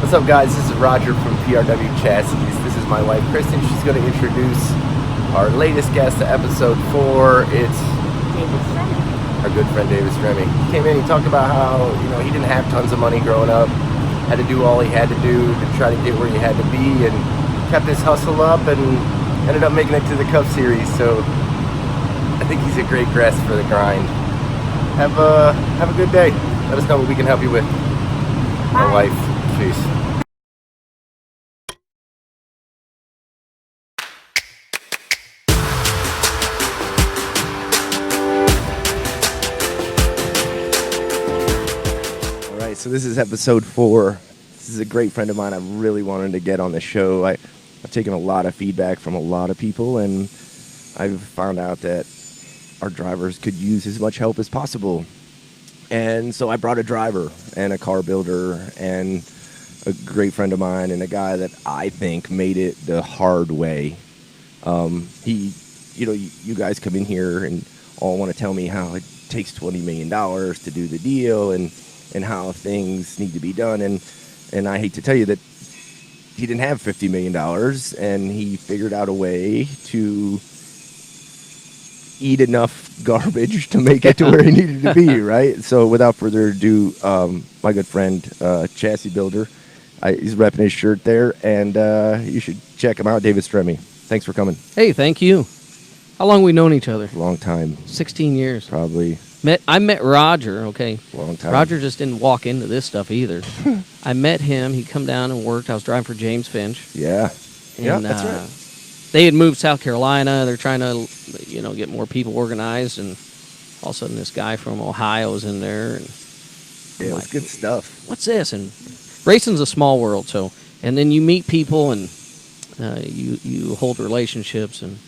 What's up, guys? This is Roger from PRW Chassis. This is my wife, Kristen. She's going to introduce our latest guest to episode 4. It's David Stremme. our good friend David Stremme. He came in, he talked about how, he didn't have tons of money growing up, had to do all he had to do to try to get where he had to be, and kept his hustle up and ended up making it to the Cup Series. So I think he's a great guest for the grind. Have a good day. Let us know what we can help you with. My wife. Peace. All right, so this is episode 4. This is a great friend of mine. I really wanted to get on the show. I've taken a lot of feedback from a lot of people, and I've found out that our drivers could use as much help as possible. And so I brought a driver and a car builder and a great friend of mine and a guy that I think made it the hard way. You guys come in here and all want to tell me how it takes $20 million to do the deal and how things need to be done. And I hate to tell you that he didn't have $50 million, and he figured out a way to eat enough garbage to make it to where he needed to be, right? So without further ado, my good friend, chassis builder, he's repping his shirt there, and you should check him out, David Stremme. Thanks for coming. Hey, thank you. How long have we known each other? Long time. 16 years. Probably. I met Roger, okay. Long time. Roger just didn't walk into this stuff either. I met him. He come down and worked. I was driving for James Finch. Yeah. And, yeah, that's right. They had moved to South Carolina. They're trying to, get more people organized. And all of a sudden, this guy from Ohio was in there. And yeah, it was good stuff. What's this? And racing's a small world, so. And then you meet people, and you hold relationships, and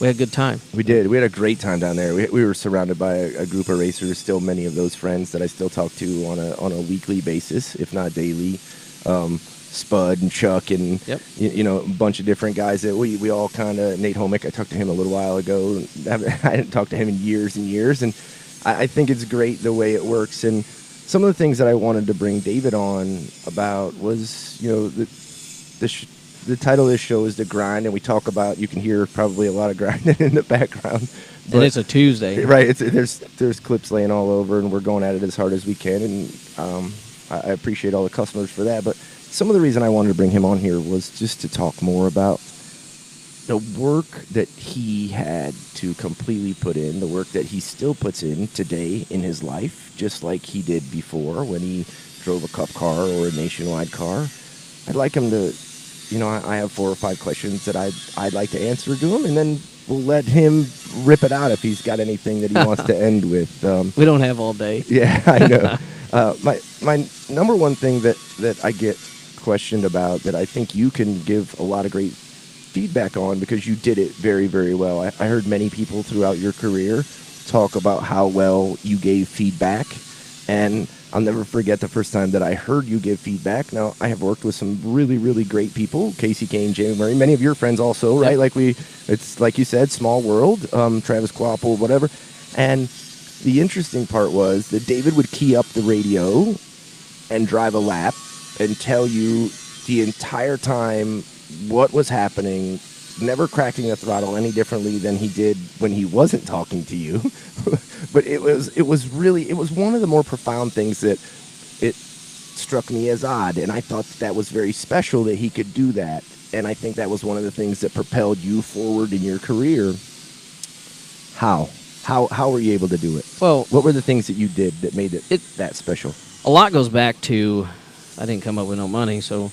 we had a good time. We did. We had a great time down there. We were surrounded by a group of racers. Still, many of those friends that I still talk to on a weekly basis, if not daily. Spud and Chuck and yep. a bunch of different guys that we all kind of. Nate Homick, I talked to him a little while ago. I hadn't talked to him in years and years, and I think it's great the way it works. And some of the things that I wanted to bring David on about was the title of this show is The Grind, and we talk about, you can hear probably a lot of grinding in the background. But, and it's a Tuesday. Right. There's clips laying all over, and we're going at it as hard as we can, and I appreciate all the customers for that. But some of the reason I wanted to bring him on here was just to talk more about the work that he had to completely put in, the work that he still puts in today in his life, just like he did before when he drove a Cup car or a Nationwide car. I'd like him to, I have 4 or 5 questions that I'd like to answer to him, and then we'll let him rip it out if he's got anything that he wants to end with. We don't have all day. Yeah, I know. My number one thing that I get questioned about that I think you can give a lot of great feedback on, because you did it very, very well. I heard many people throughout your career talk about how well you gave feedback, and I'll never forget the first time that I heard you give feedback. Now, I have worked with some really, really great people, Casey Kane, Jamie Murray, many of your friends also, right? Yep. It's like you said, small world, Travis Quapple, whatever. And the interesting part was that David would key up the radio and drive a lap and tell you the entire time what was happening, never cracking the throttle any differently than he did when he wasn't talking to you. But it was one of the more profound things that it struck me as odd, and I thought that was very special that he could do that. And I think that was one of the things that propelled you forward in your career. How were you able to do it? Well, what were the things that you did that made it that special? A lot goes back to, I didn't come up with no money, so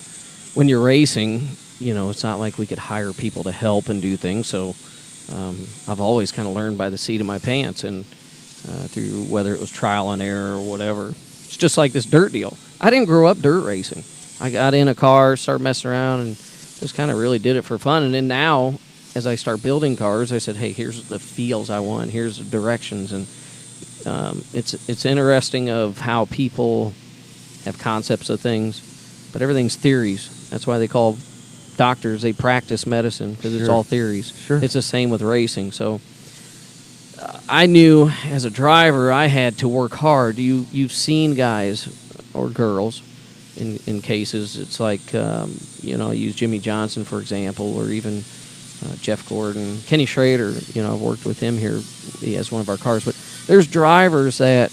when you're racing, it's not like we could hire people to help and do things. So I've always kind of learned by the seat of my pants, and through whether it was trial and error or whatever. It's just like this dirt deal. I didn't grow up dirt racing. I got in a car, started messing around, and just kind of really did it for fun. And then now, as I start building cars, I said, hey, here's the feels I want. Here's the directions. And it's interesting of how people have concepts of things, but everything's theories. That's why they call doctors, they practice medicine, because it's all theories. Sure. It's the same with racing. So I knew as a driver I had to work hard. You've seen guys or girls, in cases. It's like, I use Jimmy Johnson, for example, or even Jeff Gordon. Kenny Schrader, I've worked with him here. He has one of our cars. But there's drivers that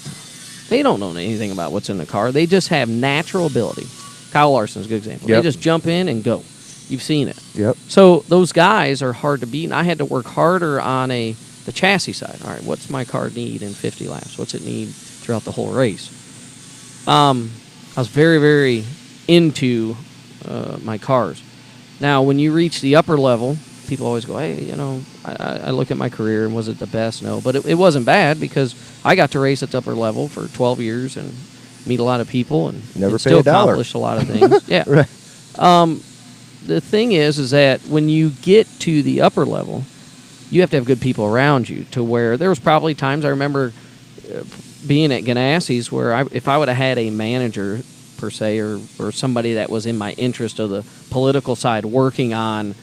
they don't know anything about what's in the car. They just have natural ability. Kyle Larson's a good example. Yep. They just jump in and go. You've seen it. Yep. So those guys are hard to beat, and I had to work harder on the chassis side. All right, what's my car need in 50 laps? What's it need throughout the whole race? I was very, very into my cars. Now, when you reach the upper level, people always go, hey, I look at my career and was it the best? No, but it wasn't bad because I got to race at the upper level for 12 years and meet a lot of people and Never and pay still a dollar. accomplish a lot of things. Yeah. Right. The thing is that when you get to the upper level, you have to have good people around you to where there was probably times I remember being at Ganassi's where if I would have had a manager per se or somebody that was in my interest of the political side working on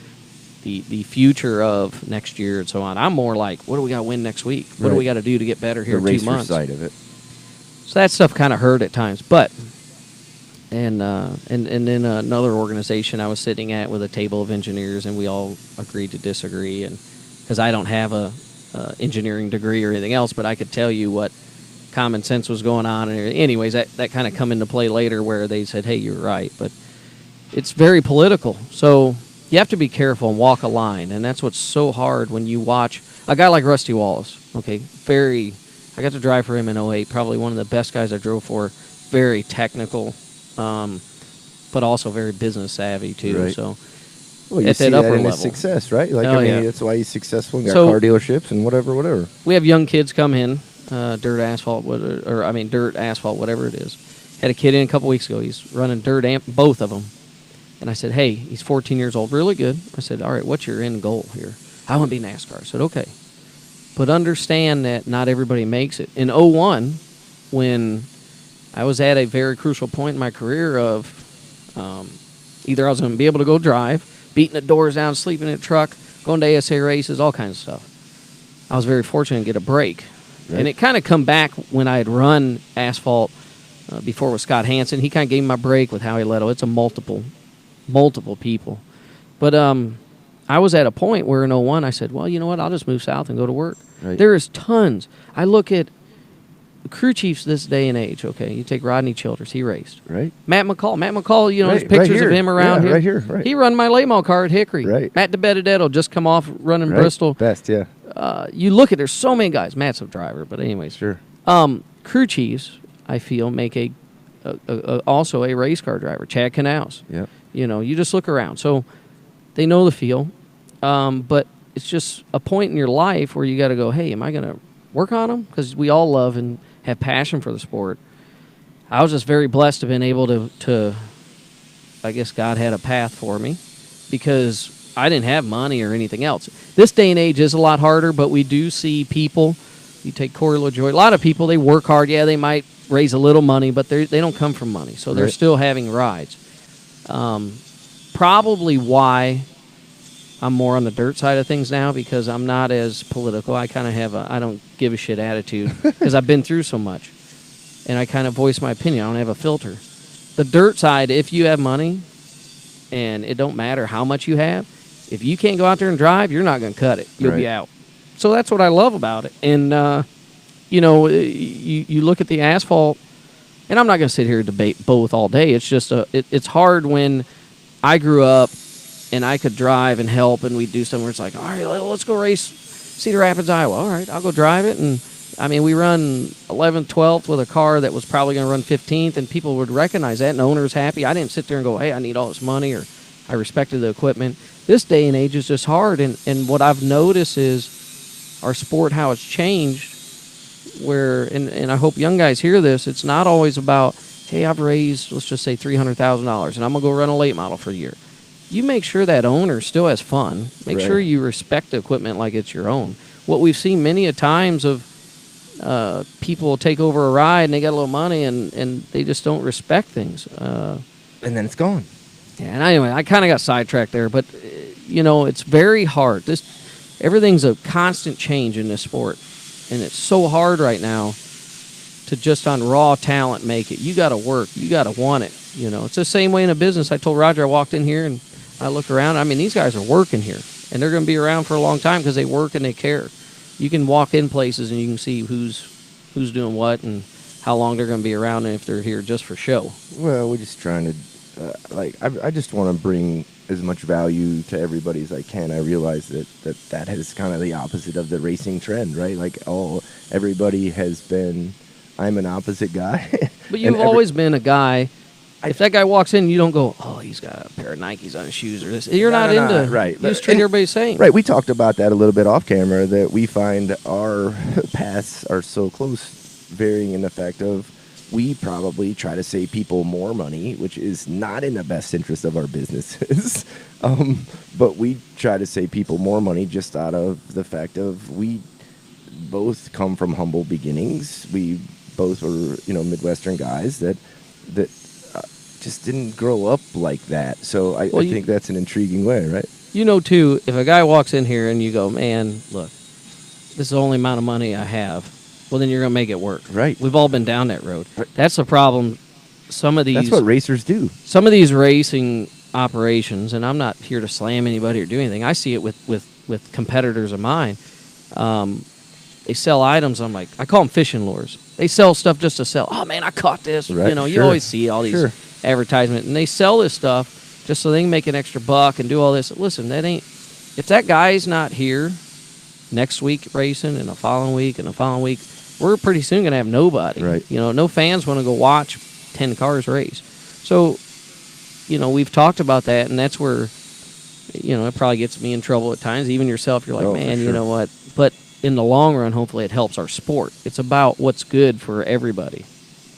the future of next year and so on, I'm more like, what do we got to win next week? What do we got to do to get better here the in 2 months? side of it. So that stuff kind of hurt at times. But and then another organization I was sitting at with a table of engineers, and we all agreed to disagree, and because I don't have a engineering degree or anything else, but I could tell you what common sense was going on. And anyways, that kind of come into play later where they said, hey, you're right. But it's very political. So you have to be careful and walk a line. And that's what's so hard when you watch a guy like Rusty Wallace. Okay, I got to drive for him in 08, probably one of the best guys I drove for, very technical, but also very business savvy too. Right. So Well, you at see that upper that in level. his success, right? Like, Oh, yeah. That's why he's successful and got So- car dealerships and whatever. We have young kids come in, dirt asphalt, dirt asphalt, whatever it is. Had a kid in a couple weeks ago. He's running both of them. And I said, hey, he's 14 years old, really good. I said, all right, what's your end goal here? I want to be NASCAR. I said, okay. But understand that not everybody makes it. In 01, when I was at a very crucial point in my career of either I was going to be able to go drive, beating the doors down, sleeping in a truck, going to ASA races, all kinds of stuff. I was very fortunate to get a break. Right. And it kind of come back when I had run asphalt before with Scott Hansen. He kind of gave me my break with Howie Leto. It's a multiple people. But I was at a point where in 01 I said, well, you know what, I'll just move south and go to work. Right. There is tons. I look at crew chiefs this day and age, okay? You take Rodney Childers, he raced. Right. Matt McCall, there's Right, pictures right here. of him around Yeah, here. right here, right. He run my late model car at Hickory. Right. Matt DeBenedetto just come off running Right. Bristol. Best, yeah. You look at, there's so many guys. Matt's a driver, but anyways. Sure. Crew chiefs, I feel, make also a race car driver. Chad Canals. Yep. You just look around. So they know the feel. But it's just a point in your life where you got to go, hey, am I going to work on them? Because we all love and have passion for the sport. I was just very blessed to have been able to I guess God had a path for me because I didn't have money or anything else. This day and age is a lot harder, but we do see people. You take Corey LaJoy. A lot of people, they work hard. Yeah, they might raise a little money, but they don't come from money. So they're Right. still having rides. Probably why I'm more on the dirt side of things now because I'm not as political. I kind of have I don't give a shit attitude because I've been through so much. And I kind of voice my opinion. I don't have a filter. The dirt side, if you have money, and it don't matter how much you have, if you can't go out there and drive, you're not going to cut it. You'll be Right. out. So that's what I love about it. And, you look at the asphalt, and I'm not going to sit here and debate both all day. It's just it's hard when I grew up and I could drive and help, and we'd do something where it's like, all right, let's go race Cedar Rapids, Iowa. All right, I'll go drive it. And, we run 11th, 12th with a car that was probably going to run 15th, and people would recognize that, and the owner's happy. I didn't sit there and go, hey, I need all this money, or I respected the equipment. This day and age is just hard, and what I've noticed is our sport, how it's changed, where, and I hope young guys hear this, it's not always about, hey, I've raised, let's just say $300,000, and I'm going to go run a late model for a year. You make sure that owner still has fun. Make Right. sure you respect the equipment like it's your own. What we've seen many a times of people take over a ride and they got a little money and they just don't respect things. And then it's gone. Yeah, and anyway, I kind of got sidetracked there, but it's very hard. Everything's a constant change in this sport, and it's so hard right now to just on raw talent make it. You got to work, you got to want it, It's the same way in a business. I told Roger, I walked in here and I look around. I mean, these guys are working here, and they're going to be around for a long time because they work and they care. You can walk in places and you can see who's doing what and how long they're going to be around and if they're here just for show. Well, we're just trying to, I just want to bring as much value to everybody as I can. I realize that is kind of the opposite of the racing trend, right? Like, everybody has been, I'm an opposite guy. But you've always been a guy. If that guy walks in, you don't go, oh, he's got a pair of Nikes on his shoes or this. You're not into right. You just treat everybody the same. Right. We talked about that a little bit off camera, that we find our paths are so close, varying in the fact of we probably try to save people more money, which is not in the best interest of our businesses. But we try to save people more money just out of the fact of we both come from humble beginnings. We both were, Midwestern guys that just didn't grow up like that. So I think that's an intriguing way, right? Too, if a guy walks in here and you go, man, look, this is the only amount of money I have, well, then you're going to make it work. Right. We've all been down that road. Right. That's the problem. That's what racers do. Some of these racing operations, and I'm not here to slam anybody or do anything. I see it with competitors of mine. They sell items. I'm like, I call them fishing lures. They sell stuff just to sell. Oh, man, I caught this. Right. You always see all these advertisements. And they sell this stuff just so they can make an extra buck and do all this. Listen, if that guy's not here next week racing and the following week and the following week, we're pretty soon going to have nobody. Right. No fans want to go watch 10 cars race. So, we've talked about that, and that's where, it probably gets me in trouble at times. Even yourself, you're like, man, you know what? But in the long run, hopefully it helps our sport. It's about what's good for everybody.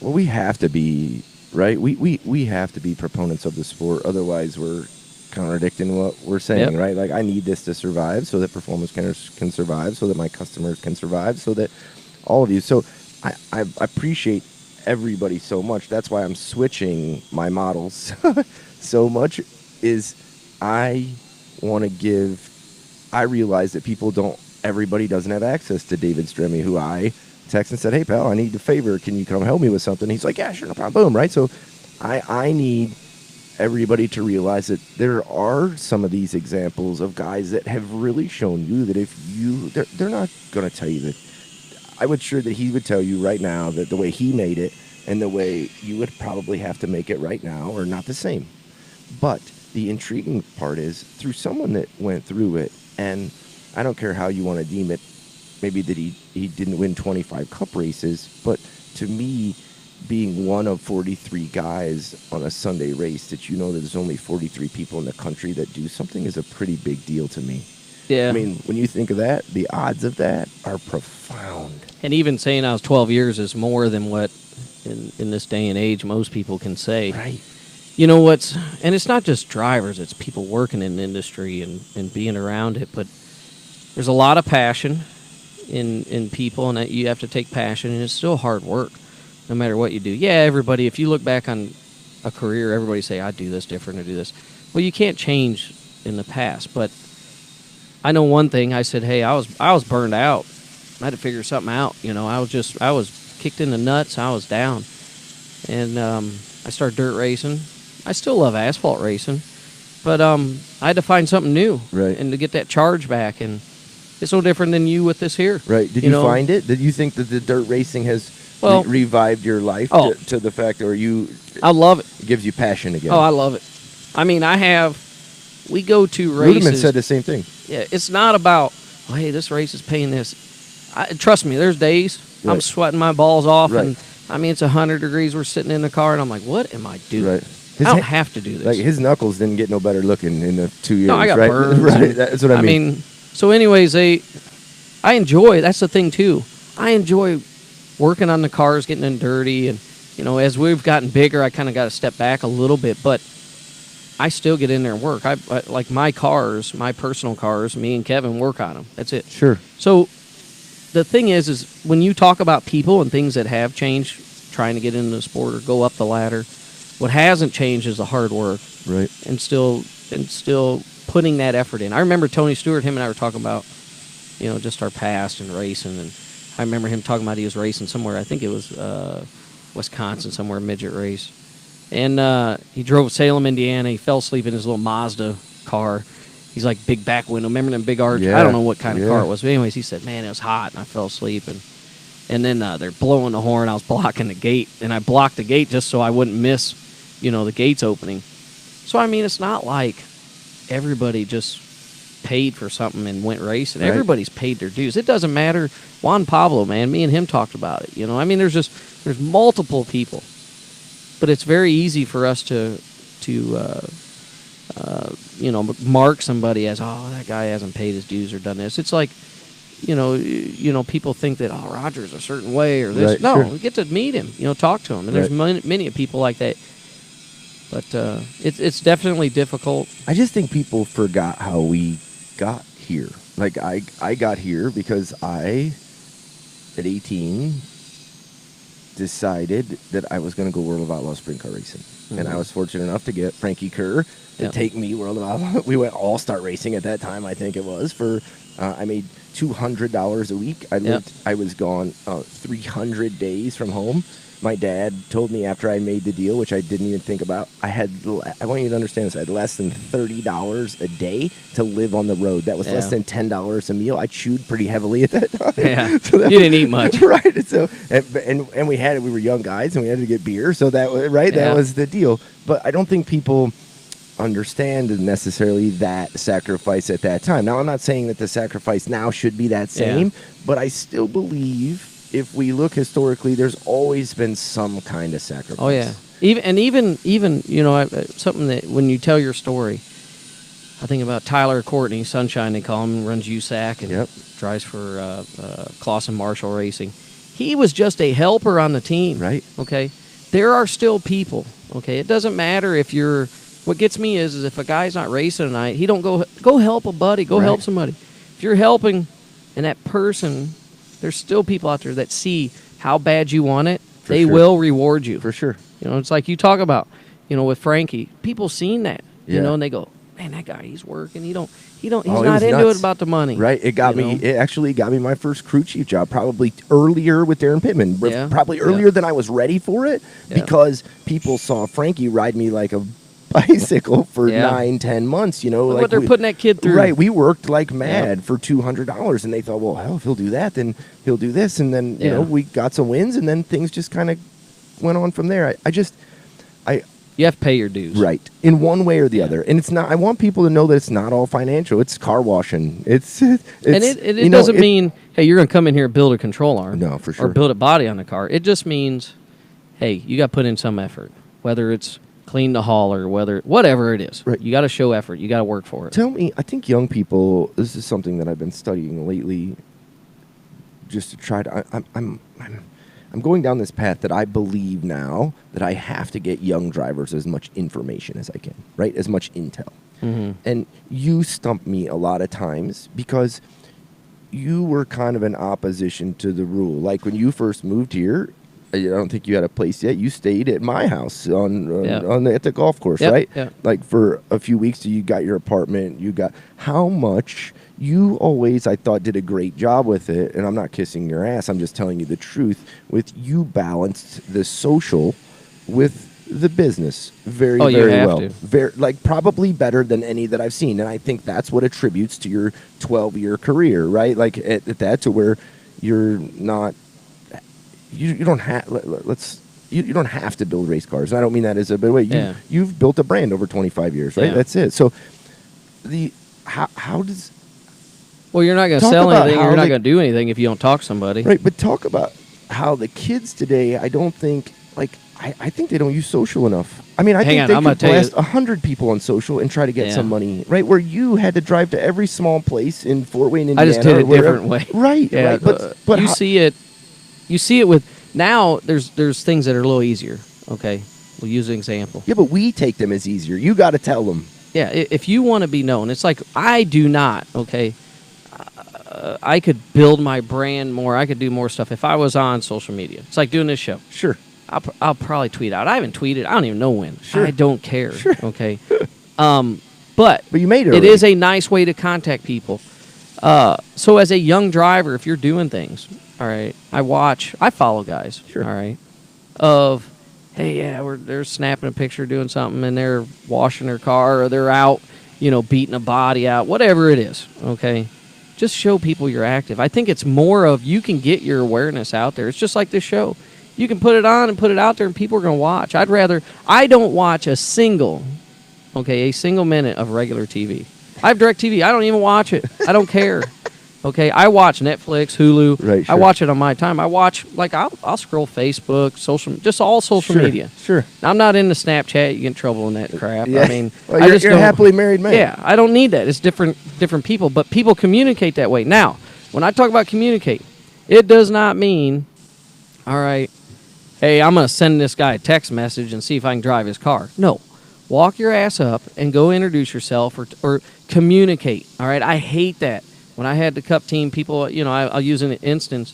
Well, we have to be, right? We have to be proponents of the sport. Otherwise, we're contradicting what we're saying, right? Like, I need this to survive so that performance can survive, so that my customers can survive, so that all of you. So I appreciate everybody so much. That's why I'm switching my models so much, is I realize that everybody doesn't have access to David Stremme, who I texted and said, hey, pal, I need a favor. Can you come help me with something? He's like, yeah, sure, no problem. Boom, right? So I need everybody to realize that there are some of these examples of guys that have really shown you that they're not going to tell you that. I would sure that he would tell you right now that the way he made it and the way you would probably have to make it right now are not the same. But the intriguing part is through someone that went through it, and I don't care how you want to deem it, maybe that he didn't win 25 cup races, but to me, being one of 43 guys on a Sunday race that that there's only 43 people in the country that do something is a pretty big deal to me. Yeah. I mean, when you think of that, the odds of that are profound. And even saying I was 12 years is more than what, in this day and age, most people can say. Right. And it's not just drivers, it's people working in the industry and being around it, but there's a lot of passion in people, and that you have to take passion, and it's still hard work, no matter what you do. Yeah, everybody, if you look back on a career, everybody say, I do this different, I do this. Well, you can't change in the past, but I know one thing. I said, hey, I was burned out. I had to figure something out. I was kicked in the nuts. I was down. And I started dirt racing. I still love asphalt racing, but I had to find something new, right, and to get that charge back. And it's no different than you with this here. Right. Did you find it? Did you think that the dirt racing has revived your life to the fact, or I love it. It gives you passion again. Oh, I love it. I mean, we go to races. Ruderman said the same thing. Yeah, it's not about, hey, this race is paying this. Trust me, there's days I'm sweating my balls off, and it's 100 degrees. We're sitting in the car, and I'm like, what am I doing? Right. I don't have to do this. Like, his knuckles didn't get no better looking in the 2 years. No, I got right? burns. Right. That's what I mean. So anyways, I enjoy. That's the thing too. I enjoy working on the cars, getting them dirty, and as we've gotten bigger, I kind of got to step back a little bit, but I still get in there and work. I like my cars, my personal cars. Me and Kevin work on them. That's it. Sure. So the thing is when you talk about people and things that have changed, trying to get into the sport or go up the ladder, what hasn't changed is the hard work. Right. And still putting that effort in. I remember Tony Stewart. Him and I were talking about, just our past and racing. And I remember him talking about he was racing somewhere. I think it was Wisconsin, somewhere, midget race. And he drove Salem, Indiana. He fell asleep in his little Mazda car. He's like big back window. Remember them big arch? Yeah. I don't know what kind of car it was. But anyways, he said, man, it was hot, and I fell asleep. And then they're blowing the horn. I was blocking the gate, and I blocked the gate just so I wouldn't miss, the gates opening. So, I mean, it's not like everybody just paid for something and went racing. Right. Everybody's paid their dues. It doesn't matter. Juan Pablo, man, me and him talked about it. I mean, there's multiple people, but it's very easy for us to mark somebody as, oh, that guy hasn't paid his dues or done this. It's like, people think that, oh, Roger's a certain way or this. Right, No, sure. we get to meet him, talk to him, and there's many people like that. But it's definitely difficult. I just think people forgot how we got here. Like, I got here because I, at 18, decided that I was going to go World of Outlaw sprint car racing. And I was fortunate enough to get Frankie Kerr to take me World of Outlaw. We went all-star racing at that time, I think it was, for, I made $200 a week. I was gone 300 days from home. My dad told me after I made the deal, which I didn't even think about, I want you to understand this, I had less than $30 a day to live on the road. That was less than $10 a meal. I chewed pretty heavily at that time. Yeah, so you didn't eat much. Right. So, and we were young guys, and we had to get beer, so that was the deal. But I don't think people understand necessarily that sacrifice at that time. Now, I'm not saying that the sacrifice now should be that same, but I still believe if we look historically, there's always been some kind of sacrifice. Oh yeah, even something that when you tell your story, I think about Tyler Courtney, Sunshine they call him, runs USAC and drives for Clausen Marshall Racing. He was just a helper on the team. Right. Okay, there are still people. Okay, it doesn't matter if you're. What gets me is if a guy's not racing tonight, he don't go help a buddy, go help somebody. If you're helping, and that person. There's still people out there that see how bad you want it. They will reward you. For sure. It's like you talk about, with Frankie. People seen that, and they go, man, that guy, he's working. He's not into nuts. it about the money. Right. It actually got me my first crew chief job, probably earlier with Darren Pittman. Probably earlier than I was ready for it because people saw Frankie ride me like a bicycle for 9-10 months, Look what they're putting that kid through. Right, we worked like mad for $200, and they thought, well, hell, if he'll do that, then he'll do this, and then we got some wins, and then things just kind of went on from there. You have to pay your dues, right, in one way or the other, and it's not. I want people to know that it's not all financial. It's car washing. It's and it doesn't mean hey, you're going to come in here and build a control arm, no, for sure, or build a body on the car. It just means, hey, you got to put in some effort, whether it's clean the hauler, whatever it is. Right. You got to show effort. You got to work for it. Tell me, I think young people, this is something that I've been studying lately just to try to, I'm going down this path that I believe now that I have to get young drivers as much information as I can, right? As much intel. Mm-hmm. And you stump me a lot of times because you were kind of in opposition to the rule. Like when you first moved here, I don't think you had a place yet. You stayed at my house at the golf course, right? Yeah. Like for a few weeks, you got your apartment. You got how much you always, I thought, did a great job with it. And I'm not kissing your ass. I'm just telling you the truth. With you balanced the social with the business very well. Very, like probably better than any that I've seen. And I think that's what attributes to your 12-year career, right? Like at that to where you're not. You don't have you don't have to build race cars. I don't mean that as a bad way. You've built a brand over 25 years, right? Yeah. That's it. So how does you're not going to sell anything. You're not going to do anything if you don't talk to somebody, right? But talk about how the kids today. I don't think I think they don't use social enough. I mean, I think they could blast 100 people on social and try to get some money, right? Where you had to drive to every small place in Fort Wayne, Indiana. I just did it a different way, right? Yeah, right. But you see it with now. There's things that are a little easier. Okay, we'll use an example. Yeah, but we take them as easier. You got to tell them. Yeah, if you want to be known, it's like I do not. Okay, I could build my brand more. I could do more stuff if I was on social media. It's like doing this show. Sure. I'll probably tweet out. I haven't tweeted. I don't even know when. Sure. I don't care. Sure. Okay. But you made it. It is a nice way to contact people. So as a young driver, if you're doing things, all right, I follow guys. Sure. All right. hey, yeah, they're snapping a picture doing something, and they're washing their car, or they're out, beating a body out, whatever it is, okay? Just show people you're active. I think it's more of you can get your awareness out there. It's just like this show. You can put it on and put it out there, and people are going to watch. I don't watch a single minute of regular TV. I have DirecTV. I don't even watch it. I don't care. Okay, I watch Netflix, Hulu. Right, sure. I watch it on my time. I watch, I'll scroll Facebook, all social media. Sure. I'm not into Snapchat. You get in trouble in that crap. Yeah. I mean, well, I you're a happily married man. Yeah, I don't need that. It's different people, but people communicate that way. Now, when I talk about communicate, it does not mean, all right, hey, I'm going to send this guy a text message and see if I can drive his car. No. Walk your ass up and go introduce yourself or communicate. All right, I hate that. When I had the Cup team, people, I'll use an instance.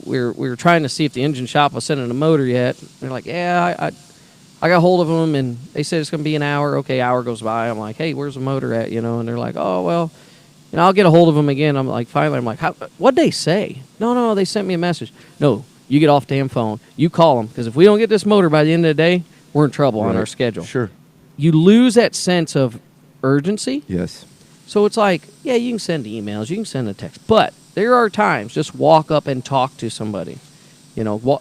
We were trying to see if the engine shop was sending a motor yet. They're like, yeah, I got hold of them, and they said it's going to be an hour. Okay, hour goes by. I'm like, hey, where's the motor at? And they're like, oh, well, I'll get a hold of them again. I'm like, finally, what'd they say? No, they sent me a message. No, you get off the damn phone. You call them, because if we don't get this motor by the end of the day, we're in trouble on our schedule. Sure. You lose that sense of urgency. Yes. So it's like, yeah, you can send emails, you can send a text, but there are times just walk up and talk to somebody.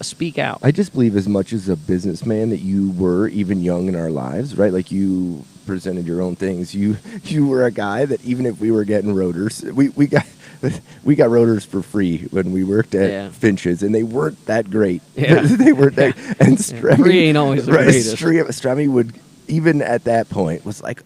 Speak out. I just believe as much as a businessman that you were even young in our lives, right? Like you presented your own things. You were a guy that even if we were getting rotors, we got rotors for free when we worked at Finch's, and they weren't that great. Yeah. They weren't that. And Stremme, free ain't always the greatest. Stremme would, even at that point, was like,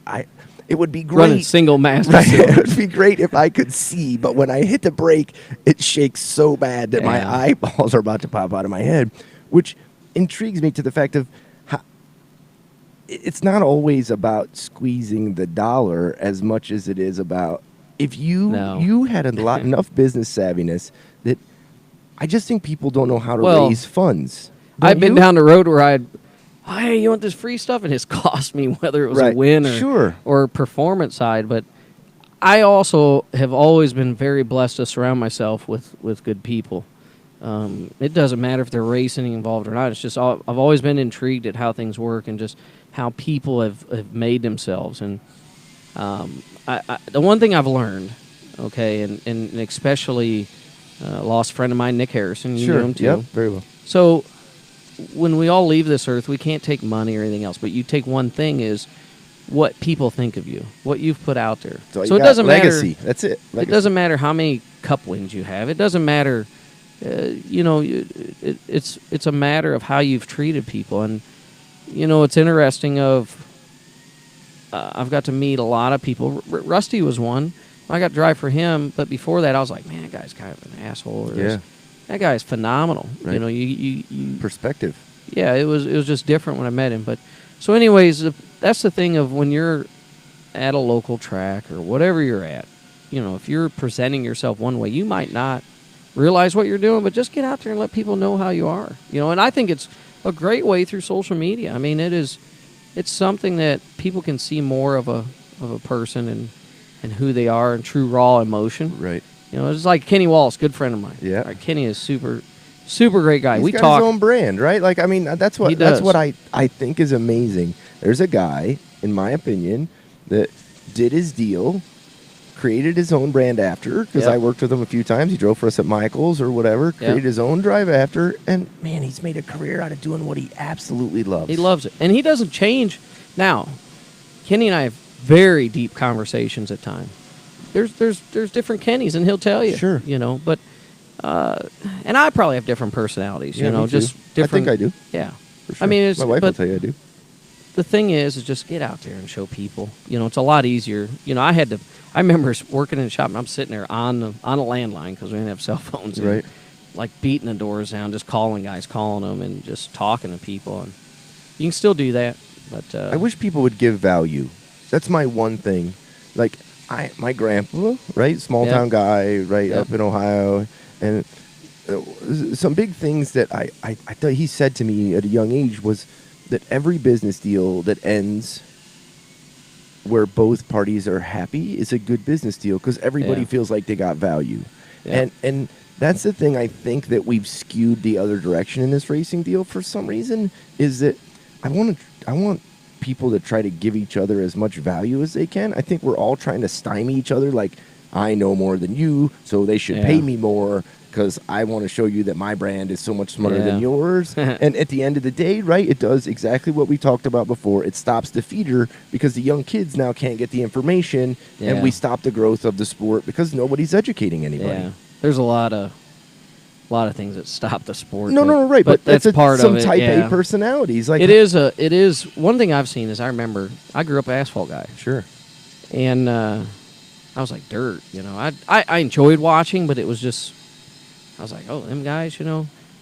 it would be great. Running single master. Right. It would be great if I could see, but when I hit the brake, it shakes so bad that my eyeballs are about to pop out of my head, which intrigues me to the fact of how it's not always about squeezing the dollar as much as it is about if you had enough business savviness that I just think people don't know how to raise funds. I've been down the road where hey, you want this free stuff? And it's cost me, whether it was a win or performance side. But I also have always been very blessed to surround myself with good people. It doesn't matter if they're racing involved or not. It's just I've always been intrigued at how things work and just how people have made themselves. And the one thing I've learned, okay, and especially lost friend of mine, Nick Harrison. You know him too. Yep, very well. So when we all leave this earth, we can't take money or anything else, but you take one thing is what people think of you, what you've put out there. So it doesn't legacy. That's it. Legacy. It doesn't matter how many cup wins you have. It doesn't matter, it's a matter of how you've treated people. And, it's interesting I've got to meet a lot of people. Rusty was one. I got to drive for him, but before that I was like, man, that guy's kind of an asshole. That guy is phenomenal. Right. You perspective. Yeah, it was just different when I met him. But so, anyways, that's the thing of when you're at a local track or whatever you're at. If you're presenting yourself one way, you might not realize what you're doing, but just get out there and let people know how you are. And I think it's a great way through social media. I mean, it's something that people can see more of a person and who they are and true raw emotion. Right. It's like Kenny Wallace, good friend of mine. Yeah. Right, Kenny is super great guy. He's got his own brand, right? Like, I mean, that's what I think is amazing. There's a guy, in my opinion, that did his deal, created his own brand after, because I worked with him a few times. He drove for us at Michael's or whatever, created his own drive after, and, man, he's made a career out of doing what he absolutely loves. He loves it. And he doesn't change. Now, Kenny and I have very deep conversations at times. There's different Kennys, and he'll tell you. Sure. But and I probably have different personalities. Me just too. different. I think I do. Yeah. For sure. I mean, my wife will tell you I do. The thing is just get out there and show people. It's a lot easier. I remember working in the shop, and I'm sitting there on a landline because we didn't have cell phones. Right. And, like beating the doors down, just calling them, and just talking to people. And you can still do that, but I wish people would give value. That's my one thing. Like, my grandpa, right, small town guy, right, up in Ohio, and some big things that I thought he said to me at a young age was that every business deal that ends where both parties are happy is a good business deal because everybody feels like they got value. Yeah. And That's the thing I think that we've skewed the other direction in this racing deal for some reason, is that I want people to try to give each other as much value as they can. I think we're all trying to stymie each other, like, I know more than you, so they should pay me more because I want to show you that my brand is so much smarter than yours. And at the end of the day, right, it does exactly what we talked about before. It stops the feeder because the young kids now can't get the information, and we stop the growth of the sport because nobody's educating anybody. Yeah. There's a lot of things that stop the sport. No, right, but that's part some of it. Type A personalities. Like it is. One thing I've seen is I remember I grew up an asphalt guy. Sure. And I was like dirt, I enjoyed watching, but it was just, I was like, oh, them guys,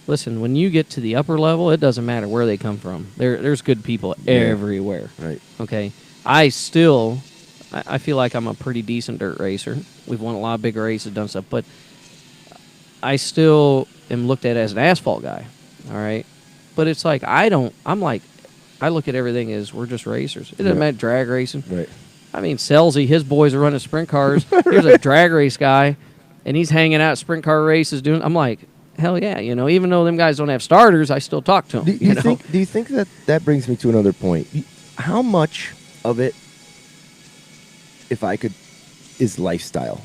listen, when you get to the upper level, it doesn't matter where they come from. There's good people everywhere. Right. Okay. I feel like I'm a pretty decent dirt racer. We've won a lot of big races, done stuff, but I still am looked at as an asphalt guy. All right. But it's like, I look at everything as we're just racers. It doesn't matter drag racing. Right. I mean, Selzy, his boys are running sprint cars. Here's a drag race guy, and he's hanging out at sprint car races doing. I'm like, hell yeah, even though them guys don't have starters, I still talk to them. Do you think that brings me to another point? How much of it, if I could, is lifestyle?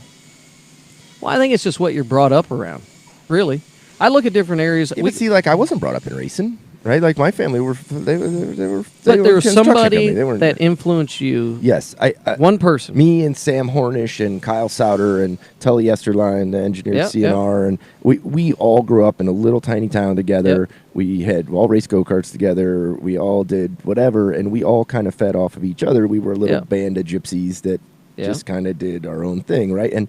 Well, I think it's just what you're brought up around. Really, I look at different areas. Yeah, but see, like I wasn't brought up in racing, right? Like my family were. They were. But there was somebody that influenced you. Yes, one person. Me and Sam Hornish and Kyle Souter and Tully Esterline, the engineer at CNR, and we all grew up in a little tiny town together. Yep. We all raced go-karts together. We all did whatever, and we all kind of fed off of each other. We were a little band of gypsies that just kind of did our own thing, right?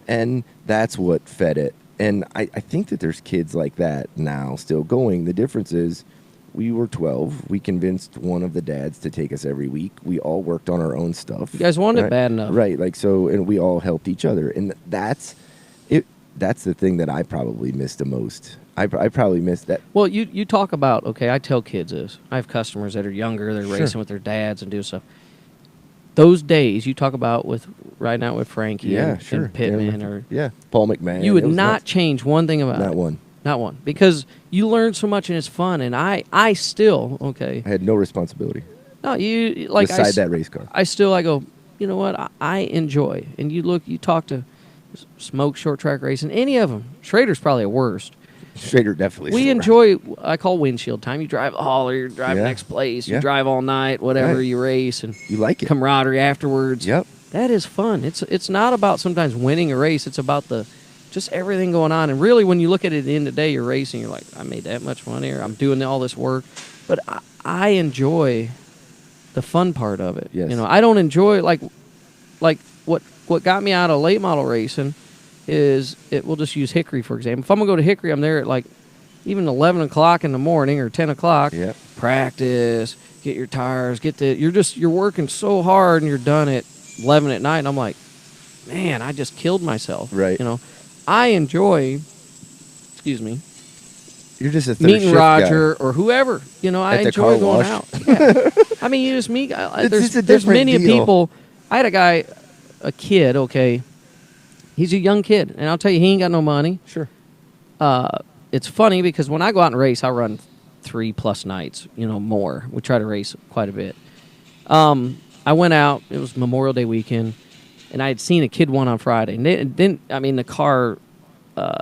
And that's what fed it. And I think that there's kids like that now still going. The difference is we were 12. We convinced one of the dads to take us every week. We all worked on our own stuff. You guys wanted it bad enough. Right. Like so, and we all helped each other. And that's it. That's the thing that I probably missed the most. I probably missed that. Well, you talk about, okay, I tell kids this. I have customers that are younger. They're racing with their dads and doing stuff. Those days you talk about with riding out with Frankie and Pittman or Paul McMahon. You would not change one thing about it. Not one. Because you learn so much and it's fun. And I still, I had no responsibility. No, you like beside that race car. I go, you know what? I enjoy. And you talk to Smoke short track racing, any of them. Schrader's probably the worst. Schrader definitely. We enjoy, I call windshield time. You drive a hauler, you drive next place, you drive all night, whatever you race, and you like it. Camaraderie afterwards. Yep. That is fun. It's not about sometimes winning a race. It's about just everything going on. And really, when you look at it at the end of the day, you're racing, you're like, I made that much money, or I'm doing all this work. But I enjoy the fun part of it. Yes. I don't enjoy, like what got me out of late model racing is we'll just use Hickory, for example. If I'm going to go to Hickory, I'm there at like even 11 o'clock in the morning or 10 o'clock. Yep. Practice, get your tires, you're working so hard and you're done at 11 at night. And I'm like, man, I just killed myself. Right. I enjoy, excuse me, you're just a third meeting shift Roger guy. Or whoever. I at enjoy going out. Yeah. I mean, you just meet. There's many people. I had a kid. Okay, he's a young kid, and I'll tell you, he ain't got no money. Sure. It's funny because when I go out and race, I run 3+ nights. More. We try to race quite a bit. I went out. It was Memorial Day weekend, and I had seen a kid won on Friday. And then the car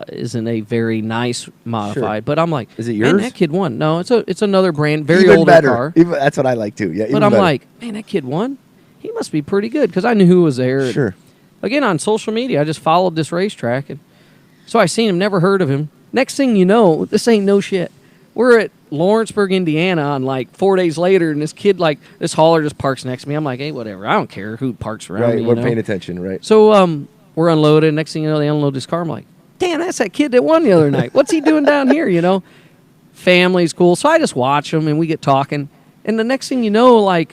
isn't a very nice modified, but I'm like, is it yours? Man, that kid won. No, it's another brand, very even older better. car. That's what I like too. Yeah, but I'm like, man, that kid won. He must be pretty good because I knew who was there. Sure. Again, on social media, I just followed this racetrack, and so I seen him. Never heard of him. Next thing you know, this ain't no shit. We're at Lawrenceburg, Indiana, on like 4 days later, and this kid, this hauler just parks next to me. I'm like, hey, whatever. I don't care who parks around me. Right, we're paying attention, right? So we're unloaded. Next thing you know, they unload this car. I'm like, damn, that's that kid that won the other night. What's he doing down here, Family's cool. So I just watch him, and we get talking. And the next thing you know,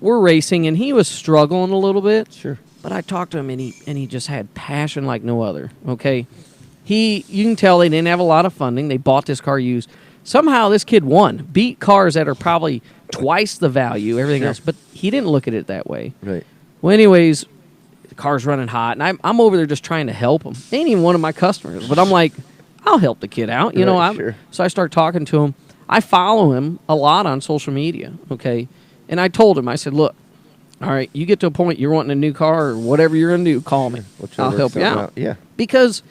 we're racing, and he was struggling a little bit. Sure. But I talked to him, and he just had passion like no other, okay? You can tell they didn't have a lot of funding. They bought this car used. Somehow this kid won, beat cars that are probably twice the value, everything else. But he didn't look at it that way. Right. Well, anyways, the car's running hot, and I'm over there just trying to help him. They ain't even one of my customers, but I'm like, I'll help the kid out, you know. Sure. So I start talking to him. I follow him a lot on social media, okay? And I told him, I said, look, all right, you get to a point you're wanting a new car or whatever you're going to do, call me. I'll help you out. Yeah. Because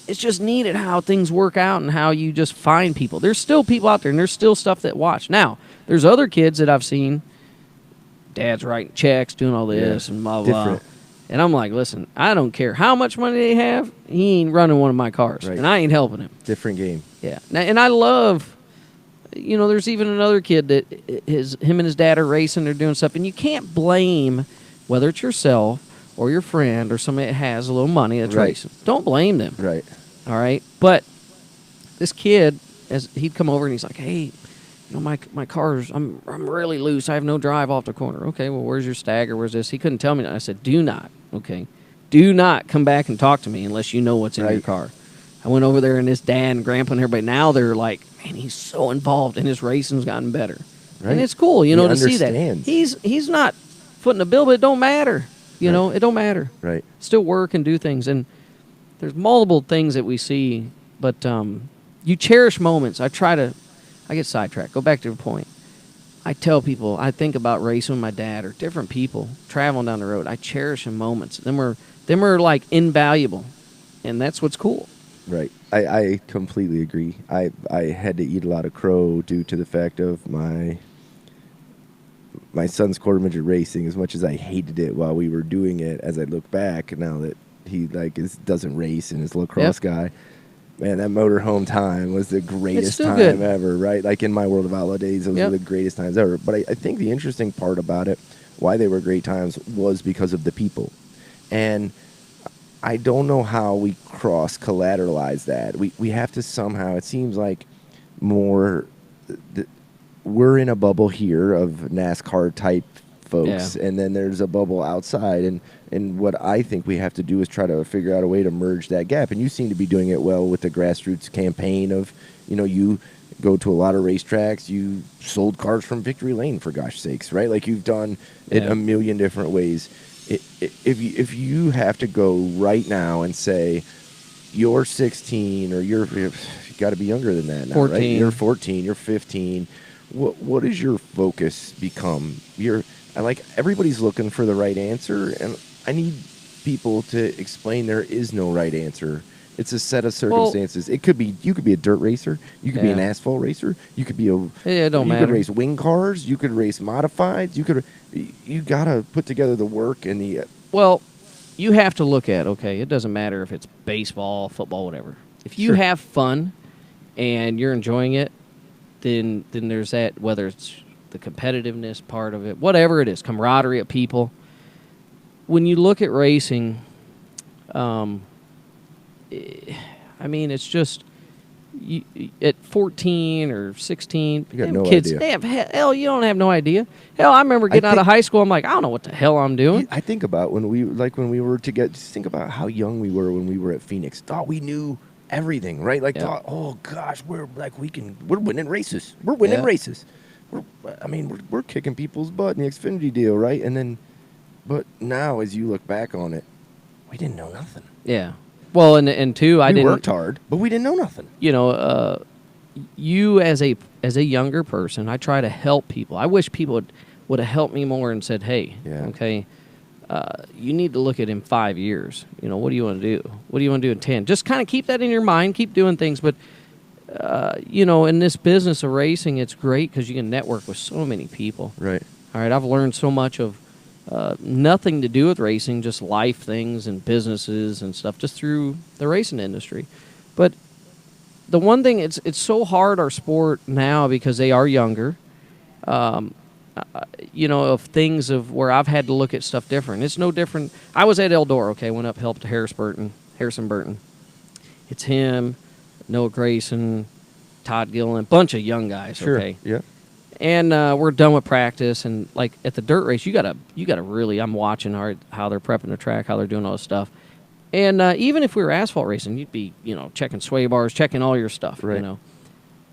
it's just needed how things work out and how you just find people. There's still people out there, and there's still stuff that watch. Now, there's other kids that I've seen, dad's writing checks, doing all this and blah, blah. Different. And I'm like, listen, I don't care how much money they have. He ain't running one of my cars, Right. and I ain't helping him. Different game. Yeah. Now, and I love, you know, there's even another kid that him and his dad are racing, they're doing stuff, and you can't blame whether it's yourself or your friend or somebody that has a little money that's Right. racing. Don't blame them. Right. All right? But this kid, as he'd come over and he's like, hey, you know, my car's, I'm really loose. I have no drive off the corner. Okay, well, where's your stagger? Where's this? He couldn't tell me that. I said, do not, okay? Do not come back and talk to me unless you know what's in your car. I went over there, and his dad and grandpa and everybody, now they're like, man, he's so involved, and his racing's gotten better. Right. And it's cool, you know, to see that. understands. He's not footing the bill, but it don't matter. You know, it don't matter. Right. Still work and do things. And there's multiple things that we see, but you cherish moments. I get sidetracked. Go back to the point. I tell people, I think about racing with my dad or different people traveling down the road. I cherish them moments. Them are like invaluable, and that's what's cool. Right. I completely agree. I had to eat a lot of crow due to the fact of my son's quarter midget racing. As much as I hated it while we were doing it, as I look back now that he doesn't race and is a lacrosse guy, man, that motorhome time was the greatest time ever, right? Like in my World of Outlaw days, those were the greatest times ever. But I think the interesting part about it, why they were great times, was because of the people. And I don't know how we cross-collateralize that. We have to somehow, it seems like more, we're in a bubble here of NASCAR-type folks, and then there's a bubble outside. And what I think we have to do is try to figure out a way to merge that gap. And you seem to be doing it well with the grassroots campaign of, you know, you go to a lot of racetracks, you sold cars from Victory Lane, for gosh sakes, right? Like, you've done it a million different ways. If you have to go right now and say you're 16 or you've got to be younger than that now, 14. right? You're 14, you're 15. What does your focus become? Everybody's looking for the right answer, and I need people to explain there is no right answer. It's a set of circumstances. You could be a dirt racer. You could be an asphalt racer. You could be it don't matter. You could race wing cars. You could race modifieds. You gotta put together the work and the. Well, you have to look at, okay, it doesn't matter if it's baseball, football, whatever. If you have fun and you're enjoying it, then there's that. Whether it's the competitiveness part of it, whatever it is, camaraderie of people. When you look at racing, I mean, it's just at 14 or 16, you got no kids, idea. they have hell. You don't have no idea. Hell, I remember getting out of high school. I'm like, I don't know what the hell I'm doing. I think about when we were together. Just think about how young we were when we were at Phoenix. Thought we knew everything, right? Like, thought, oh gosh, we're winning races. We're winning races. We're kicking people's butt in the Xfinity deal, right? And then, but now as you look back on it, we didn't know nothing. Yeah. Well, and two, we worked hard, but we didn't know nothing. You know, you as a younger person, I try to help people. I wish people would have helped me more and said, hey, okay, you need to look at in 5 years. You know, what do you want to do? What do you want to do in 10? Just kind of keep that in your mind, keep doing things. But, you know, in this business of racing, it's great because you can network with so many people. Right. All right, I've learned so much of nothing to do with racing, just life things and businesses and stuff, just through the racing industry. But the one thing, it's so hard, our sport now, because they are younger, you know, of things of where I've had to look at stuff different. It's no different. I was at Eldora, okay, went up, helped Harrison Burton. It's him, Noah Grayson, Todd Gillen, a bunch of young guys, okay? Yeah. And we're done with practice, and like at the dirt race, you gotta really. I'm watching how they're prepping the track, how they're doing all this stuff. And even if we were asphalt racing, you'd be checking sway bars, checking all your stuff. Right. You know,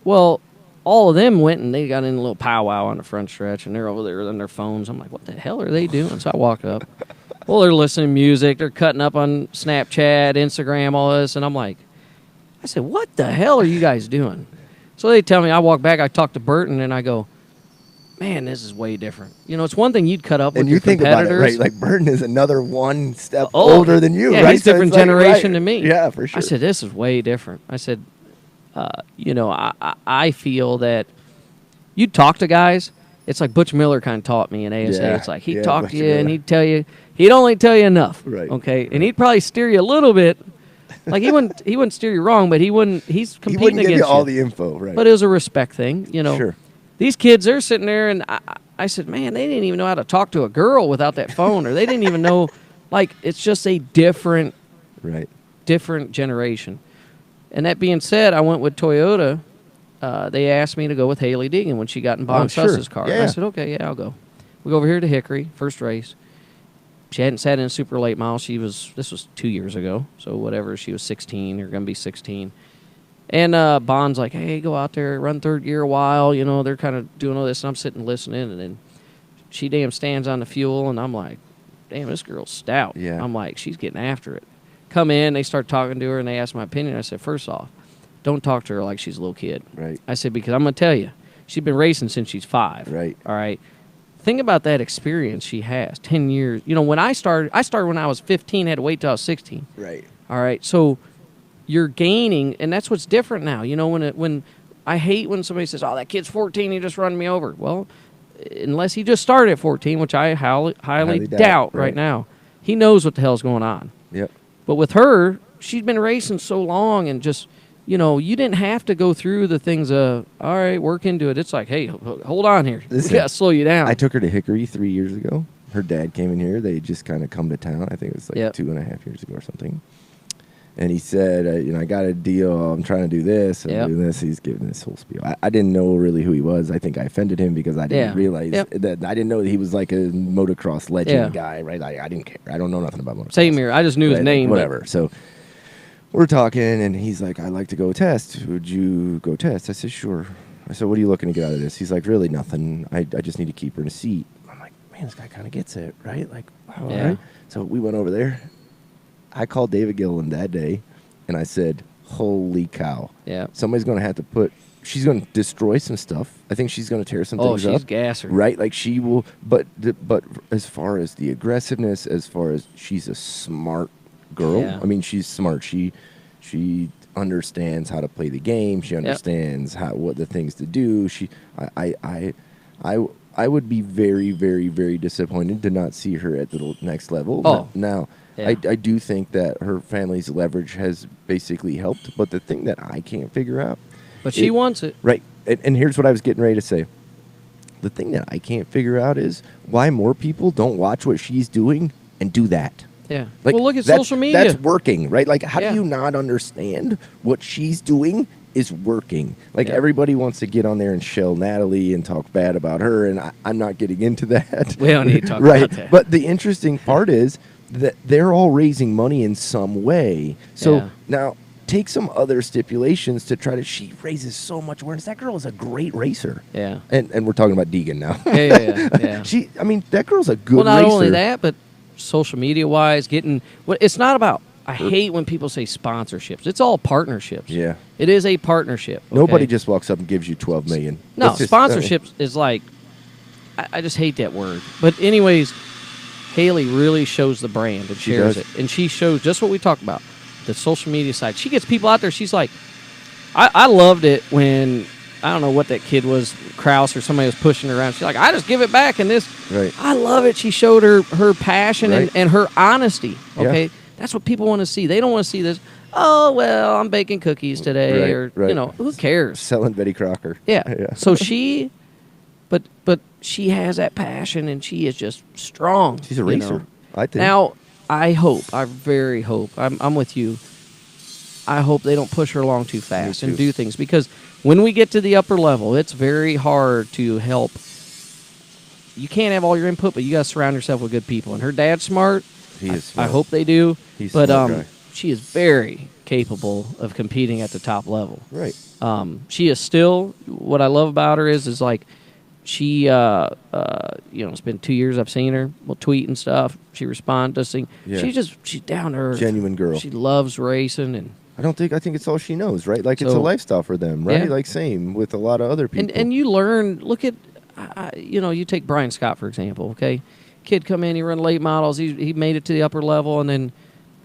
well, all of them went and they got in a little powwow on the front stretch, and they're over there on their phones. I'm like, what the hell are they doing? So I walk up, Well, they're listening to music. They're cutting up on Snapchat, Instagram, all this. And I'm like, I said, what the hell are you guys doing? So they tell me, I walk back, I talk to Burton, and I go, man, this is way different. You know, it's one thing you'd cut up with And your you think about it, competitors. right? Like Burton is another one step older than you, yeah, right? he's So different it's like, generation right. than me. Yeah, for sure. I said, this is way different. I said, you know, I feel that you talk to guys. It's like Butch Miller kind of taught me in ASA. Yeah, It's like he'd yeah, talk Butch to you Miller. and he'd only tell you enough. Right, Okay. right. And he'd probably steer you a little bit. Like he wouldn't steer you wrong, but he's He competing wouldn't give against you all the info, right? But it was a respect thing, you know. Sure. These kids, they're sitting there, and I said, man, they didn't even know how to talk to a girl without that phone, or they didn't even know, like, it's just a different generation. And that being said, I went with Toyota. They asked me to go with Haley Deegan when she got in Bon Suss's car. Yeah. And I said, okay, yeah, I'll go. We go over here to Hickory, first race. She hadn't sat in a super late model. This was 2 years ago, so whatever. She was 16 or going to be 16. And Bond's like, hey, go out there, run third gear a while. You know, they're kind of doing all this. And I'm sitting listening, and then she damn stands on the fuel, and I'm like, damn, this girl's stout. Yeah. I'm like, she's getting after it. Come in, they start talking to her, and they ask my opinion. I said, first off, don't talk to her like she's a little kid. Right. I said, because I'm going to tell you, she's been racing since she's 5. Right. All right. Think about that experience she has, 10 years. You know, when I started when I was 15, had to wait till I was 16. Right. All right. So you're gaining, and that's what's different now. You know, when I hate when somebody says, oh, that kid's 14, he just run me over. Well, unless he just started at 14, which I highly doubt right now, he knows what the hell's going on. Yep. But with her, she's been racing so long, and just, you know, you didn't have to go through the things all right, work into it. It's like, hey, hold on here. Listen, We got to slow you down. I took her to Hickory 3 years ago. Her dad came in here. They just kind of come to town. I think it was like Yep. 2.5 years ago or something. And he said, you know, I got a deal. I'm trying to do this. I'm Yep. doing this. He's giving this whole spiel. I didn't know really who he was. I think I offended him because I didn't Yeah. realize Yep. that I didn't know that he was like a motocross legend Yeah. guy, right? I didn't care. I don't know nothing about motocross. Same here. I just knew his Right, name. but- Whatever. So we're talking, and he's like, I'd like to go test. Would you go test? I said, sure. I said, what are you looking to get out of this? He's like, really nothing. I just need to keep her in a seat. I'm like, man, this guy kind of gets it, right? Like, all Yeah. right. So we went over there. I called David Gilliland that day, and I said, holy cow. Yeah. Somebody's going to have to she's going to destroy some stuff. I think she's going to tear some things up. Oh, she's gasser. Right? Like she will, but as far as the aggressiveness, as far as she's a smart girl. Yeah. I mean, she's smart. She understands how to play the game. She understands what the things to do. I would be very, very, very disappointed to not see her at the next level. Oh. Now, Yeah. I do think that her family's leverage has basically helped. But the thing that I can't figure out, But she wants it. right? And here's what I was getting ready to say. The thing that I can't figure out is why more people don't watch what she's doing and do that. Yeah. Like, Well, look at that's- social media. That's working, right? Like, how Yeah. do you not understand what she's doing is working? Like, Yeah. everybody wants to get on there and shell Natalie and talk bad about her, and I'm not getting into that. We don't need to talk right. about that. But the interesting part is that they're all raising money in some way. So Yeah. now take some other stipulations to try to. She raises so much awareness. That girl is a great racer. Yeah. And we're talking about Deegan now. Yeah. I mean, that girl's a good Well, not racer. only that, but social media wise, it's not about. I hate when people say sponsorships. It's all partnerships. Yeah. It is a partnership. Nobody okay? just walks up and gives you $12 million. No, That's just- sponsorships is like, I just hate that word. But anyways, Haley really shows the brand and She shares does. it. And she shows just what we talked about, the social media side. She gets people out there. She's like, I loved it when, I don't know what that kid was, Kraus or somebody was pushing her around. She's like, I just give it back. And this, Right. I love it. She showed her passion Right. and her honesty. Yeah. Okay. That's what people want to see. They don't want to see this, oh, well, I'm baking cookies today. Right, or, right. you know, who cares? Selling Betty Crocker. Yeah. Yeah. So she, but she has that passion, and she is just strong. She's a you racer, know. I think. Now, I very hope. I'm with you. I hope they don't push her along too fast and too. do things, because when we get to the upper level, it's very hard to help. You can't have all your input, but you got to surround yourself with good people. And her dad's smart. He is I smart. hope they do. He's a but smart guy. she is very capable of competing at the top level. Right. She is still, what I love about her is like, she, it's been 2 years I've seen her. We'll tweet and stuff. She responds, does things. Yeah. She's down to earth. Genuine girl. She loves racing, and I think it's all she knows, right? Like, it's a So- lifestyle for them, right? Yeah. Like, same with a lot of other people. and you learn. Look at, you take Brian Scott for example. Okay, kid come in, he run late models. He made it to the upper level, and then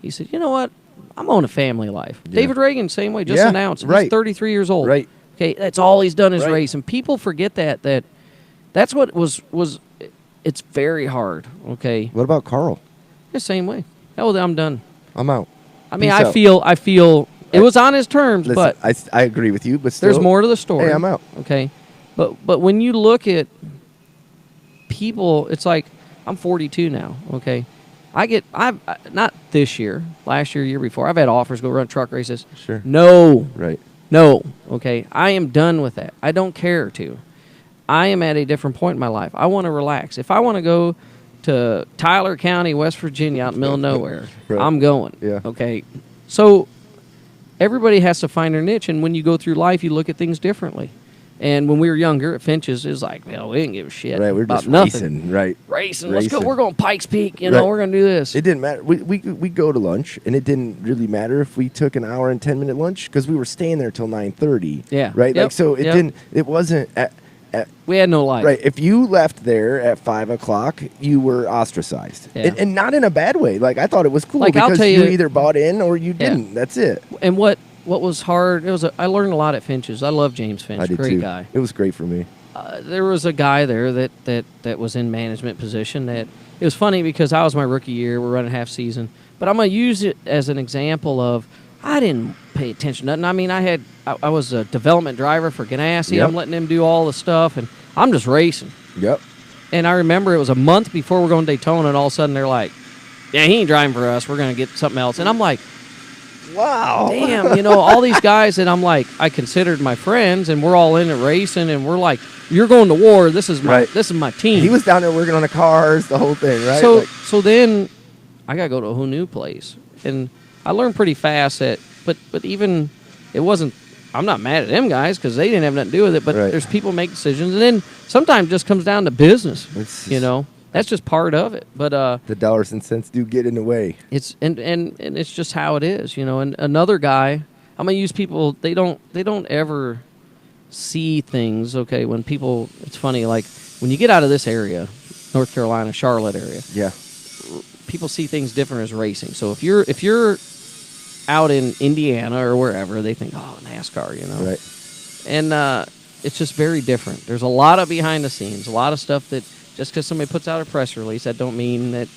he said, you know what? I'm on a family life. Yeah. David Reagan, same way, just Yeah, announced. right. He's 33 years old. Right. Okay, that's all he's done is Right. race, and people forget that's what was. It's very hard. Okay, What about Carl? the same way. Hell, I'm done. I'm out. I mean, Peace I out. feel it was on his terms, Listen, but I agree with you, but still, there's more to the story. Hey, I'm out. Okay, but when you look at people, it's like I'm 42 now. Okay, I've not this year, last year, year before. I've had offers to go run truck races. Sure. No, Right. no. Okay, I am done with that. I don't care to. I am at a different point in my life. I want to relax. If I want to go to Tyler County, West Virginia, out in the middle of nowhere, Right. I'm going. Yeah. Okay. So everybody has to find their niche, and when you go through life, you look at things differently. And when we were younger at Finch's, it was like, well, we didn't give a shit Right. We're about just nothing. racing. Right. Racing. Let's go. Racing. We're going Pikes Peak. Right. We're going to do this. It didn't matter. We go to lunch, and it didn't really matter if we took an hour and 10-minute lunch because we were staying there till 9:30. Yeah. Right. Yep. Like, so it Yep. didn't. It wasn't. We had no life. Right. If you left there at 5 o'clock, you were ostracized, Yeah. and not in a bad way. Like, I thought it was cool Like, I'll because tell you you- either bought in or you didn't. That's it. And what was hard, I learned a lot at Finch's. I love James Finch. I did Great too. guy. It was great for me. There was a guy there that was in management position that it was funny because I was my rookie year. We're running half season, but I'm gonna use it as an example of I didn't pay attention to nothing. I mean, I was a development driver for Ganassi. Yep. I'm letting him do all the stuff, and I'm just racing. Yep. And I remember it was a month before we're going to Daytona, and all of a sudden they're like, "Yeah, he ain't driving for us. We're gonna get something else." And I'm like, Wow. damn, all these guys that I'm like, I considered my friends, and we're all in it racing, and we're like, you're going to war. This is my Right. this is my team. He was down there working on the cars, the whole thing, right? So Like, so then I got to go to a whole new place, and I learned pretty fast that, but even it wasn't. I'm not mad at them guys because they didn't have nothing to do with it. But Right. there's people make decisions, and then sometimes it just comes down to business. It's- That's just part of it. But the dollars and cents do get in the way. it's and it's just how it is, And another guy, I'm gonna use people. They don't ever see things. Okay, when people, it's funny. Like when you get out of this area, North Carolina, Charlotte area, Yeah. people see things different as racing. So if you're out in Indiana or wherever, they think, oh, NASCAR, Right. And it's just very different. There's a lot of behind the scenes, a lot of stuff that. Just because somebody puts out a press release, that don't mean that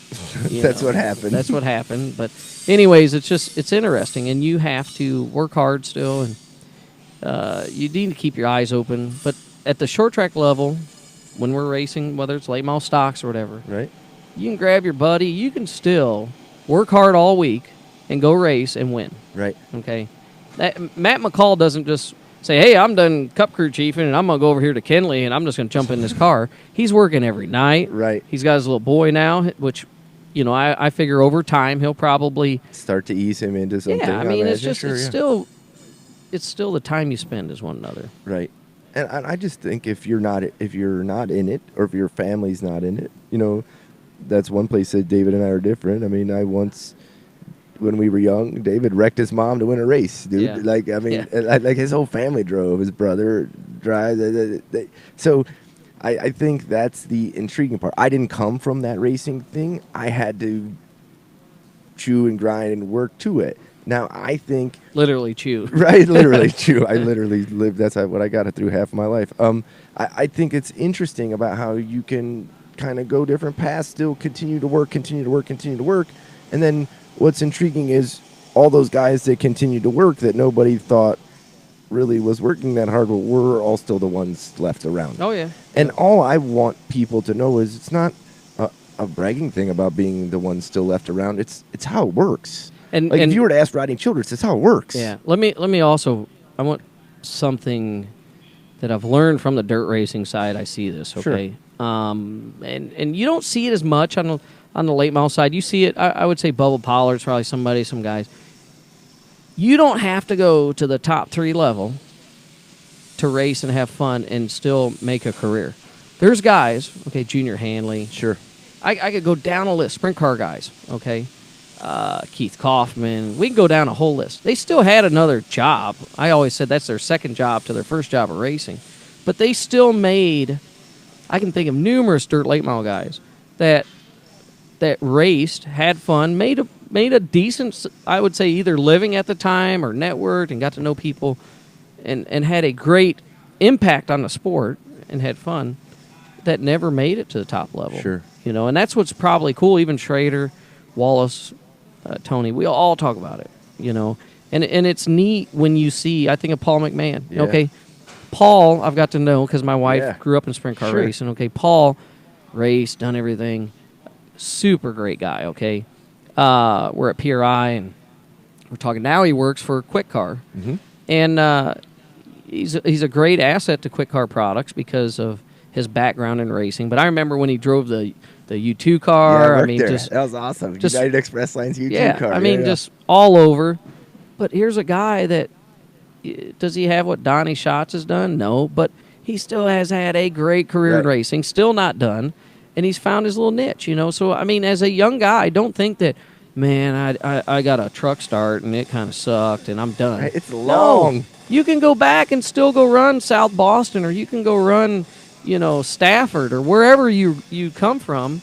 That's what happened. That's what happened. But anyways, it's interesting, and you have to work hard still, and you need to keep your eyes open. But at the short track level, when we're racing, whether it's late model stocks or whatever, Right. you can grab your buddy. You can still work hard all week and go race and win. Right. Okay, Matt McCall doesn't just say, hey, I'm done cup crew chiefing, and I'm going to go over here to Kenley, and I'm just going to jump in this car. He's working every night. Right. He's got his little boy now, which, I figure over time he'll probably. Start to ease him into something. Yeah, I mean, it's imagine. just, Sure, it's yeah. still the time you spend as one another. Right. And I just think if you're not in it, or if your family's not in it, that's one place that David and I are different. I mean, when we were young, David wrecked his mom to win a race, dude. Yeah. Like, I mean, like his whole family drove. His brother drives. So I think that's the intriguing part. I didn't come from that racing thing. I had to chew and grind and work to it. Now, I think... Literally chew. Right, literally chew. I literally lived... That's what I got it through half of my life. I think it's interesting about how you can kind of go different paths, still continue to work, and then... What's intriguing is all those guys that continue to work that nobody thought really was working that hard, but we're all still the ones left around. Oh, yeah. And all I want people to know is it's not a bragging thing about being the one still left around. It's how it works. And if you were to ask riding children, it's how it works. Yeah. Let me also, I want something that I've learned from the dirt racing side. I see this, okay? Sure. And you don't see it as much on the late model side. You see it, I would say Bubba Pollard's probably some guys. You don't have to go to the top 3 level to race and have fun and still make a career. There's guys, okay, Junior Hanley. Sure. I could go down a list, sprint car guys, okay? Keith Kaufman. We can go down a whole list. They still had another job. I always said that's their second job to their first job of racing. But they still made, I can think of numerous dirt late model guys that raced, had fun, made a decent, I would say, either living at the time or networked and got to know people and had a great impact on the sport and had fun that never made it to the top level. Sure. And that's what's probably cool. Even Schrader, Wallace, Tony, we all talk about it, And it's neat when you see, I think of Paul McMahon. Yeah. Okay, Paul, I've got to know because my wife grew up in sprint car Sure. racing. Okay, Paul raced, done everything. Super great guy, okay? We're at PRI, and we're talking now. He works for Quick Car. Mm-hmm. And he's a great asset to Quick Car Products because of his background in racing. But I remember when he drove the U2 car. Yeah, I mean, there. just that was awesome. just- United Express Line's U2 car. I mean, just all over. But here's a guy that does he have what Donnie Schatz has done? No, but he still has had a great career in racing. Still not done, and he's found his little niche. So I mean, as a young guy, don't think that. Man, I got a truck start and it kind of sucked and I'm done. It's long. No, you can go back and still go run South Boston, or you can go run, Stafford, or wherever you come from.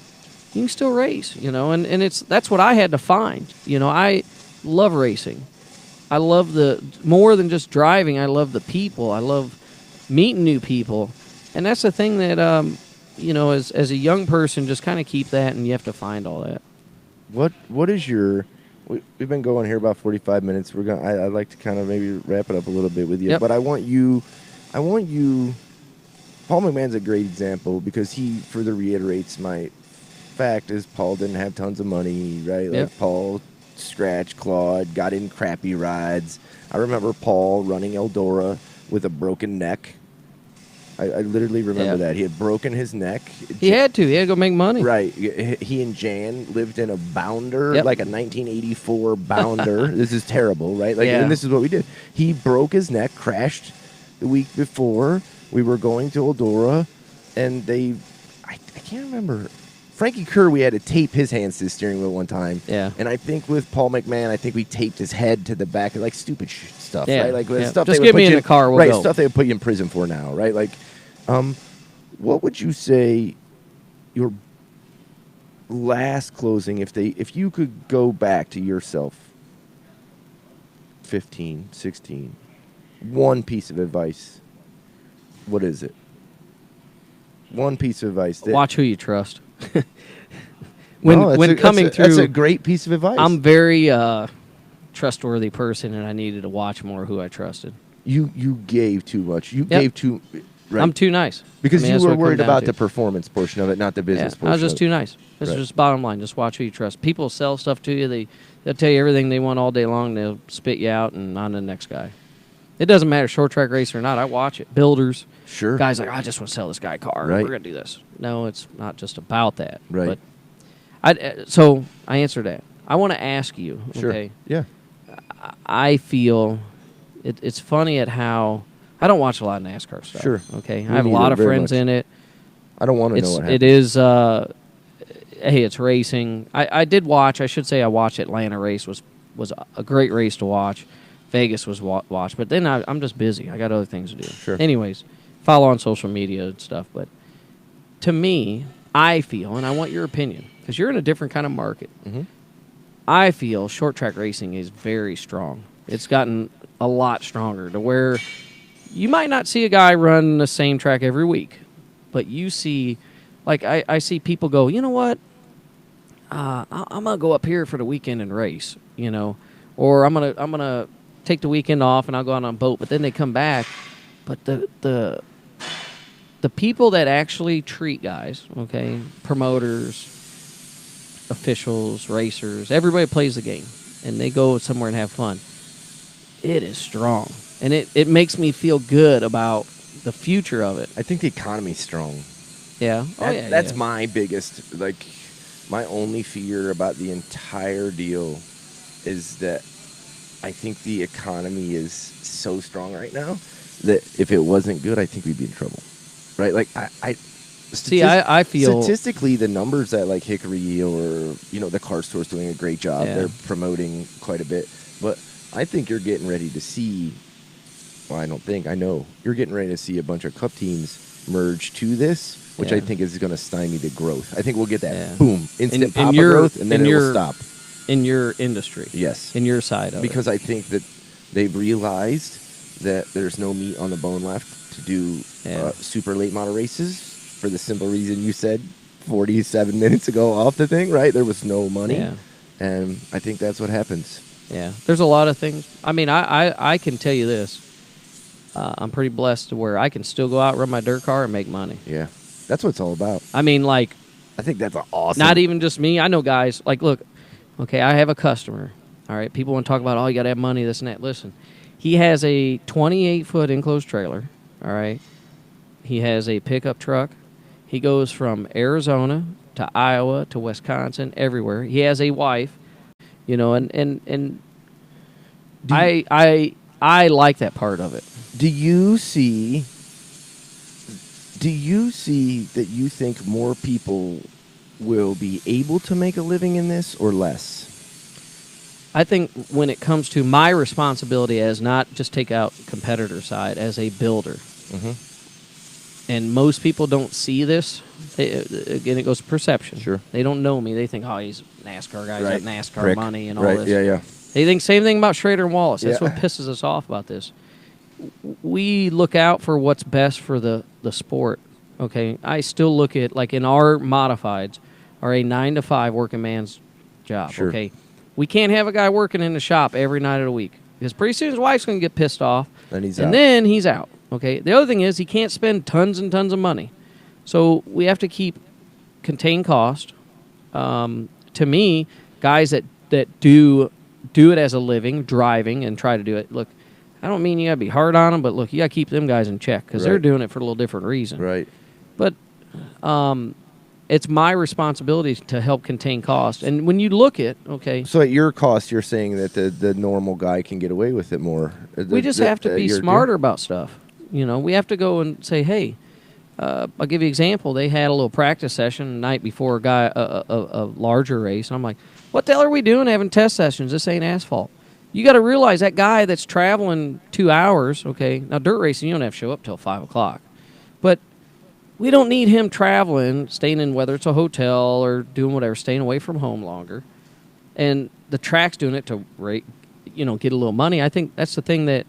You can still race, and that's what I had to find. I love racing. I love more than just driving. I love the people. I love meeting new people, and that's the thing that as a young person, just kind of keep that, and you have to find all that. What is your? We've been going here about 45 minutes. I'd like to kind of maybe wrap it up a little bit with you, Yep. but I want you. Paul McMahon's a great example because he further reiterates my fact is Paul didn't have tons of money, right? Like Yep. Paul scratched, clawed, got in crappy rides. I remember Paul running Eldora with a broken neck. I literally remember that. He had broken his neck. He had to go make money. Right. He and Jan lived in a bounder, Yep. like a 1984 bounder. This is terrible, right? Like, Yeah. and this is what we did. He broke his neck, crashed the week before. We were going to Eldora, and I can't remember. Frankie Kerr, we had to tape his hands to the steering wheel one time. Yeah. And I think with Paul McMahon, I think we taped his head to the back, like stupid stuff, Yeah. right? Like Yeah. stuff Just they would get put me in you the car, we'll right, go. stuff they would put you in prison for now, right? Like, what would you say your last closing, if you could go back to yourself 15, 16, one piece of advice, what is it? One piece of advice. Watch who you trust. When that's coming through, that's a great piece of advice. I'm very trustworthy person, and I needed to watch more who I trusted. You gave too much. You Yep. gave too. Right. I'm too nice because I mean, you that's were what it worried comes down about to. the performance portion of it, not the business portion. I was just of too it. nice. This Right. is just bottom line. Just watch who you trust. People sell stuff to you. They'll tell you everything they want all day long. They'll spit you out and on to the next guy. It doesn't matter short track racer or not. I watch it. Builders, Sure. guys like, I just want to sell this guy a car. Right. We're gonna do this. No, it's not just about that. Right. But so I answered that. I want to ask you. Sure. Okay. Yeah. I feel it's funny at how I don't watch a lot of NASCAR stuff. Sure. Okay. Me I have a neither, lot of very friends much. in it. I don't want to know what happened. It is. Hey, it's racing. I did watch. I should say I watched Atlanta race was a great race to watch. Vegas was watched, but then I'm just busy. I got other things to do. Sure. Anyways, follow on social media and stuff. But to me, I feel, and I want your opinion because you're in a different kind of market. Mhm. I feel short track racing is very strong. It's gotten a lot stronger to where you might not see a guy run the same track every week, but you see, like I see people go, you know what? I'm gonna go up here for the weekend and race, or I'm gonna take the weekend off and I'll go out on a boat. But then they come back. But the people that actually treat guys, okay, promoters, officials, racers, everybody plays the game, and they go somewhere and have fun. It is strong, and it makes me feel good about the future of it. I think the economy's strong. Yeah. That's my biggest, my only fear about the entire deal is that I think the economy is so strong right now that if it wasn't good, I think we'd be in trouble. Right? Like, See, I feel statistically the numbers at like Hickory or the car store's doing a great job. Yeah. They're promoting quite a bit, but I think you're getting ready to see. Well, I don't think I know you're getting ready to see a bunch of Cup teams merge to this, which I think is going to stymie the growth. I think we'll get that boom instant pop growth, and then it will stop in your industry. Yes, in your side of because it. I think that they've realized that there's no meat on the bone left to do super late model races. For the simple reason you said 47 minutes ago off the thing, right? There was no money. Yeah. And I think that's what happens. Yeah. There's a lot of things. I mean, I can tell you this. I'm pretty blessed to where I can still go out, run my dirt car, and make money. Yeah. That's what it's all about. I mean, like... I think that's awesome. Not even just me. I know guys, like, look, okay, I have a customer. All right, people want to talk about, oh, you got to have money, this and that. Listen, he has a 28-foot enclosed trailer, all right? He has a pickup truck. He goes from Arizona to Iowa to Wisconsin, everywhere. He has a wife, and I like that part of it. Do you see that you think more people will be able to make a living in this or less? I think when it comes to my responsibility as not just take out competitor side, as a builder, and most people don't see this. Again, it goes to perception. Sure. They don't know me. They think, oh, he's a NASCAR guy. He's got NASCAR money and all this. Yeah. They think same thing about Schrader and Wallace. That's what pisses us off about this. We look out for what's best for the sport. Okay, I still look at, like, in our modifieds, are a 9 to 5 working man's job. Sure. Okay, we can't have a guy working in the shop every night of the week because pretty soon his wife's going to get pissed off, then he's out. Okay. The other thing is he can't spend tons and tons of money, so we have to contain cost. To me, guys that do it as a living, driving, and try to do it. Look, I don't mean you got to be hard on them, but look, you got to keep them guys in check because they're doing it for a little different reason. Right. But it's my responsibility to help contain cost. And when you look at, So at your cost, you're saying that the normal guy can get away with it more. We just have to be smarter about stuff. We have to go and say, hey, I'll give you an example. They had a little practice session the night before a larger race. And I'm like, what the hell are we doing having test sessions? This ain't asphalt. You got to realize that guy that's traveling 2 hours, okay, now dirt racing, you don't have to show up till 5 o'clock. But we don't need him traveling, staying in, whether it's a hotel or doing whatever, staying away from home longer. And the track's doing it to get a little money. I think that's the thing that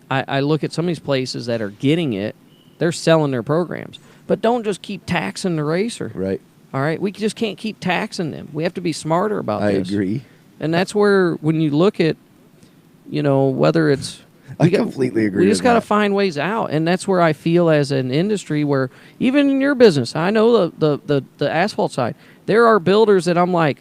I look at some of these places that are getting it. They're selling their programs. But don't just keep taxing the racer. Right. All right? We just can't keep taxing them. We have to be smarter about this. I agree. And that's where, when you look at, whether it's... I completely agree. We just got to find ways out. And that's where I feel as an industry where, even in your business, I know the asphalt side, there are builders that I'm like,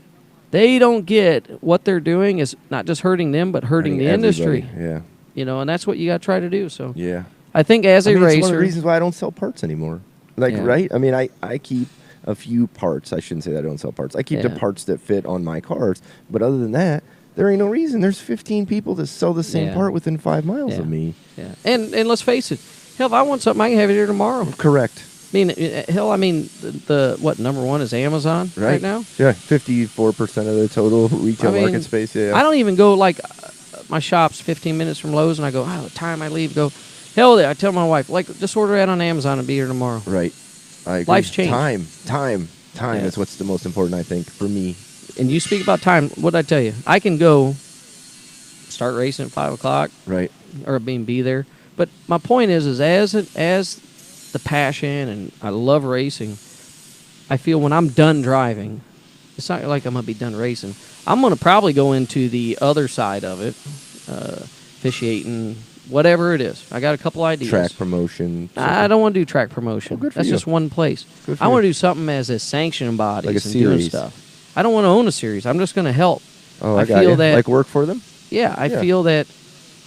they don't get what they're doing is not just hurting them, but hurting the industry. Yeah. And that's what you got to try to do. So yeah. I think as a racer... It's one of the reasons why I don't sell parts anymore. Right? I mean, I keep a few parts. I shouldn't say that I don't sell parts. I keep the parts that fit on my cars. But other than that, there ain't no reason. There's 15 people that sell the same part within 5 miles of me. Yeah. And let's face it. Hell, if I want something, I can have it here tomorrow. Correct. What, number one is Amazon right now? Yeah, 54% of the total retail market space. Yeah. I don't even go, my shop's 15 minutes from Lowe's, and I go, the time I leave, hell, I tell my wife, just order that on Amazon and be here tomorrow. Right. I agree. Life's changed. Time is what's the most important, I think, for me. And you speak about time. What did I tell you? I can go start racing at 5 o'clock. Right. Or be there. But my point is as the passion, and I love racing, I feel when I'm done driving, it's not like I'm going to be done racing. I'm going to probably go into the other side of it, officiating, whatever it is. I got a couple ideas. Track promotion. I don't want to do track promotion. Well, That's just one place. I want to do something as a sanctioning body, like a and series. doing stuff. I don't want to own a series. I'm just going to help. Oh, I got you. Like work for them? Yeah, I feel that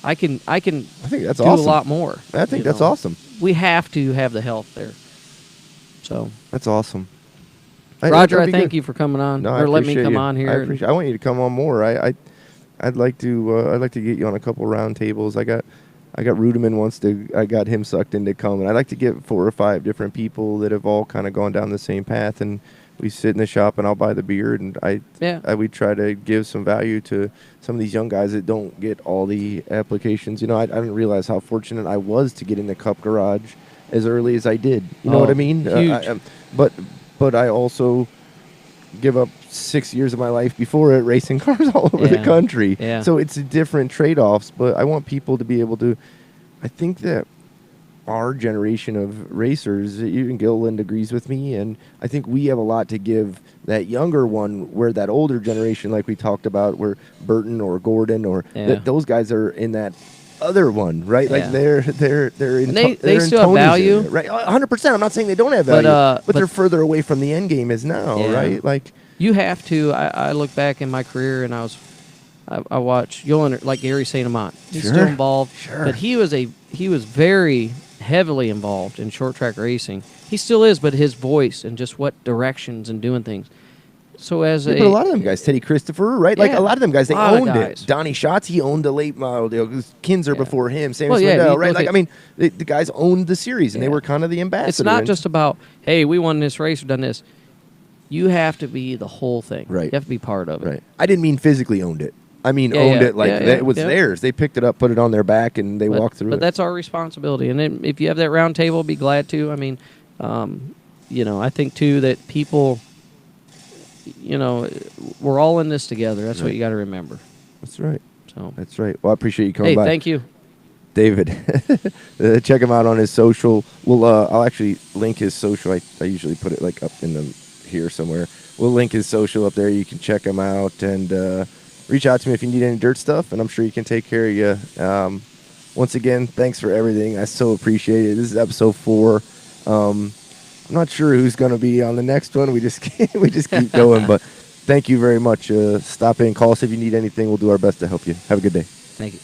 I can I think that's do awesome. a lot more. I think that's awesome. We have to have the health there. So that's awesome. Roger, I thank you for coming on. No, or let me come on here. I want you to come on more. I'd like to get you on a couple round tables. I I got Rudiman wants to. I got him sucked into coming. I like to get 4 or 5 different people that have all kind of gone down the same path, and we sit in the shop, and I'll buy the beer, and we try to give some value to some of these young guys that don't get all the applications. You know, I didn't realize how fortunate I was to get in the Cup Garage as early as I did. You know what I mean? Huge. But I also give up 6 years of my life before it racing cars all over the country. Yeah. So it's different trade-offs, but I want people to be able to. I think that our generation of racers, even Gilliland agrees with me, and I think we have a lot to give that younger one, where that older generation, like we talked about, where Burton or Gordon or those guys are in that other one, right? Like they're in. And they they're in still have Tony's value, area, right? 100%. I'm not saying they don't have value, but they're further away from the end game is now, right? Like you have to. I look back in my career, and I watch like Gary St. Amant. He's still involved, but he was very heavily involved in short track racing. He still is, but his voice and just what directions and doing things. So but a lot of them guys, Teddy Christopher, right? Like a lot of them guys, they owned it. Donnie Schatz, he owned the late model deal. Kinzer before him, Sam Swindell, right? Like, I mean, the guys owned the series, and they were kind of the ambassadors. It's not just about, hey, we won this race or done this. You have to be the whole thing. Right. You have to be part of it. Right. I didn't mean physically owned it. I mean owned it like it was theirs. They picked it up, put it on their back, and they walked through it. But that's our responsibility. And then if you have that round table, be glad to. I mean, I think, too, that people, we're all in this together. That's what you got to remember. That's right. So that's right. Well, I appreciate you coming by. Hey, thank you. David, check him out on his social. I'll actually link his social. I usually put it like up in here somewhere. We'll link his social up there. You can check him out and reach out to me if you need any dirt stuff, and I'm sure he can take care of you. Once again, thanks for everything. I so appreciate it. This is episode 4. I'm not sure who's going to be on the next one. We just keep going, but thank you very much. Stop in, call us if you need anything. We'll do our best to help you. Have a good day. Thank you.